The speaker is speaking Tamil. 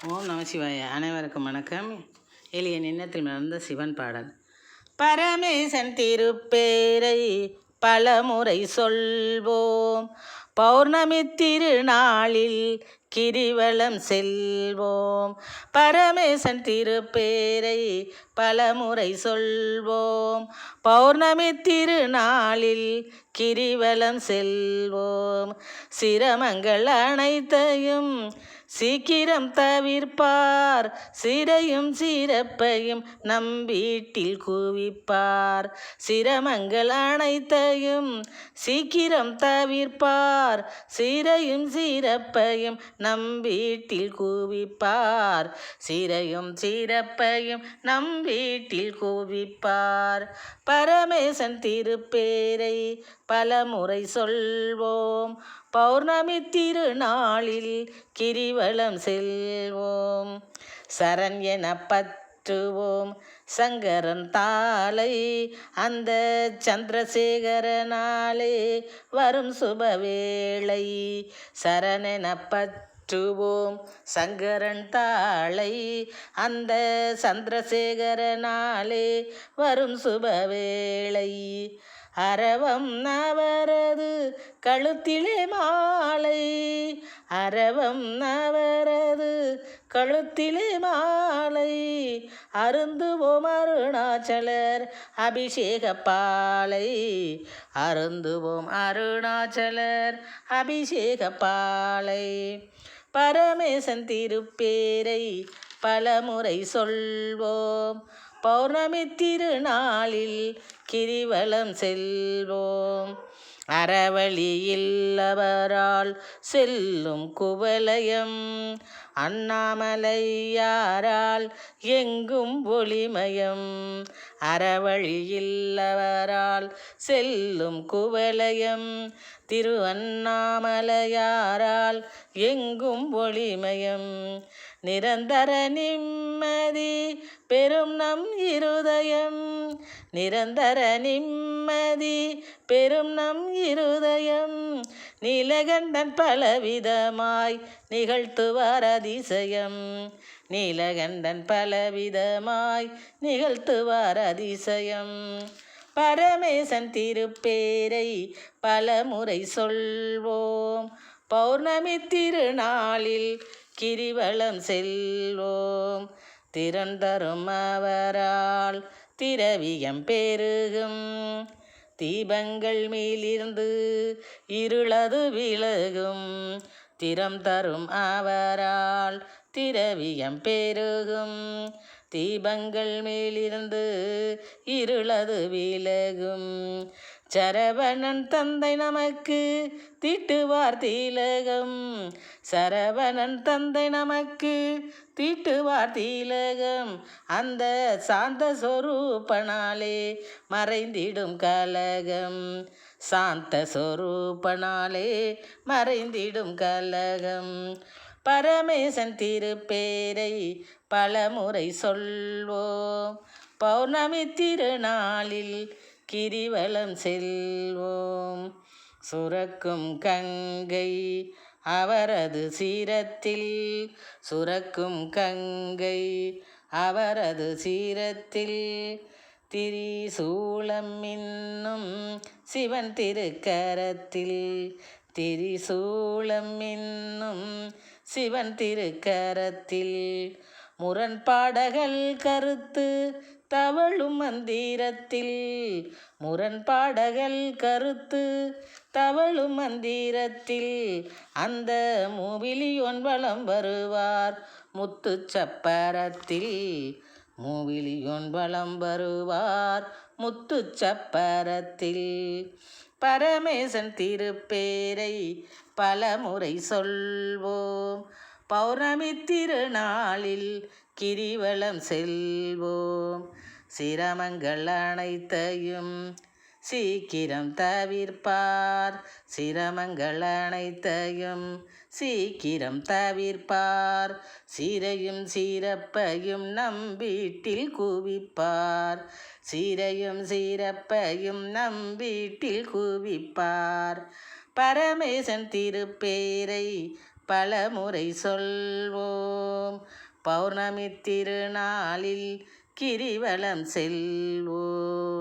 ஓம் நம சிவாய. அனைவருக்கும் வணக்கம். எளிய நின்னத்தில் மலர்ந்த சிவன் பாடல். பரமேசன் திருப்பேரை பலமுறை சொல்வோம், பௌர்ணமி திருநாளில் கிரிவலம் செல்வோம். பரமேசன் திருப்பேரை பலமுறை சொல்வோம், பௌர்ணமி திருநாளில் கிரிவலம் செல்வோம். சிரமங்கள் அனைத்தையும் சீக்கிரம் தவிர்ப்பார், சிறையும் சிறப்பையும் நம் வீட்டில் குவிப்பார். சிரமங்கள் அனைத்தையும் சீக்கிரம் தவிர்ப்பார், சிறையும் சிறப்பையும் நம் வீட்டில் குவிப்பார். சிறையும் சிறப்பையும் நம் வீட்டில் குவிப்பார். பரமேசன் திருப்பேரை பலமுறை சொல்வோம், பௌர்ணமி திருநாளில் கிரிவலம் செல்வோம். சரண் என பற்றுவோம் சங்கரன் தாளை, அந்த சந்திரசேகரனாலே வரும் சுபவேளை. சரணென பற்றுவோம் சங்கரன் தாளை, அந்த சந்திரசேகரனாலே வரும் சுபவேளை. அரவம் அவரது கழுத்திலே மாலை, அரவம் அவரது கழுத்திலே மாலை. அருந்துவோம் அருணாச்சலர் அபிஷேக பாலை, அருந்துவோம் அருணாச்சலர் அபிஷேக பாலை. பரமேசன் திருப்பேரை பலமுறை சொல்வோம், பௌர்ணமி திருநாளில் கிரிவலம் செல்வோம். அறவழியில் அவரால் செல்லும் குவலயம், அண்ணாமலையாரால் எங்கும் ஒளிமயம். அறவழியில் அவரால் செல்லும் குவலயம், திரு அண்ணாமலையாரால் எங்கும் ஒளிமயம். நிரந்தர நிம்மதி பெரும் நம் இருதயம், நிரந்தர நிம்மதி பெரும் நம் இருதயம். நீலகண்டன் பலவிதமாய் நிகழ்த்துவார் அதிசயம், நீலகண்டன் பலவிதமாய் நிகழ்த்துவார் அதிசயம். பரமேசன் திருப்பேரை பலமுறை சொல்வோம், பௌர்ணமி திருநாளில் கிரிவலம் செல்வோம். திறன் தரும் அவரால் திரவியம் பெருகும், தீபங்கள் மேலிருந்து இருளது விலகும். திறம் தரும் அவரால் திரவியம் பெருகும், தீபங்கள் மேலிருந்து இருளது விலகும். சரவணன் தந்தை நமக்கு தீட்டுவார் திலகம், சரவணன் தந்தை நமக்கு தீட்டுவார் திலகம். அந்த சாந்த சொரூபனாலே மறைந்திடும் கலகம், சாந்த சொரூபனாலே மறைந்திடும் கலகம். பரமேசன் திருப்பேரை பலமுறை சொல்வோம், பௌர்ணமி திருநாளில் கிரிவலம் செல்வோம். சுரக்கும் கங்கை அவரது சீரத்தில், சுரக்கும் கங்கை அவரது சீரத்தில். திரிசூலம் என்னும் சிவன் திருக்கரத்தில், திரிசூலம் என்னும் சிவன் திருக்கரத்தில். முரண்பாடகள் கருத்து தவழும் மந்திரத்தில், முரண்பாடகள் கருத்து தவழும் மந்திரத்தில். அந்த மூவிலியோன் வலம் வருவார் முத்து சப்பரத்தில், மூவிலியோன் வலம் வருவார் முத்து சப்பரத்தில். பரமேசன் திருப்பேரை பலமுறை சொல்வோம், பௌர்ணமி திருநாளில் கிரிவலம் செல்வோம். சிரமங்கள் அனைத்தையும் சீக்கிரம் தவிர்ப்பார், சிரமங்கள் அனைத்தையும் சீக்கிரம் தவிர்ப்பார். சிறையும் சிறப்பையும் நம் வீட்டில் குவிப்பார், சிறையும் சிறப்பையும் நம் வீட்டில் குவிப்பார். பரமேசன் திருப்பேரை பலமுறை சொல்வோம். பௌர்ணமி திருநாளில் கிரிவலம் செல்வோம்.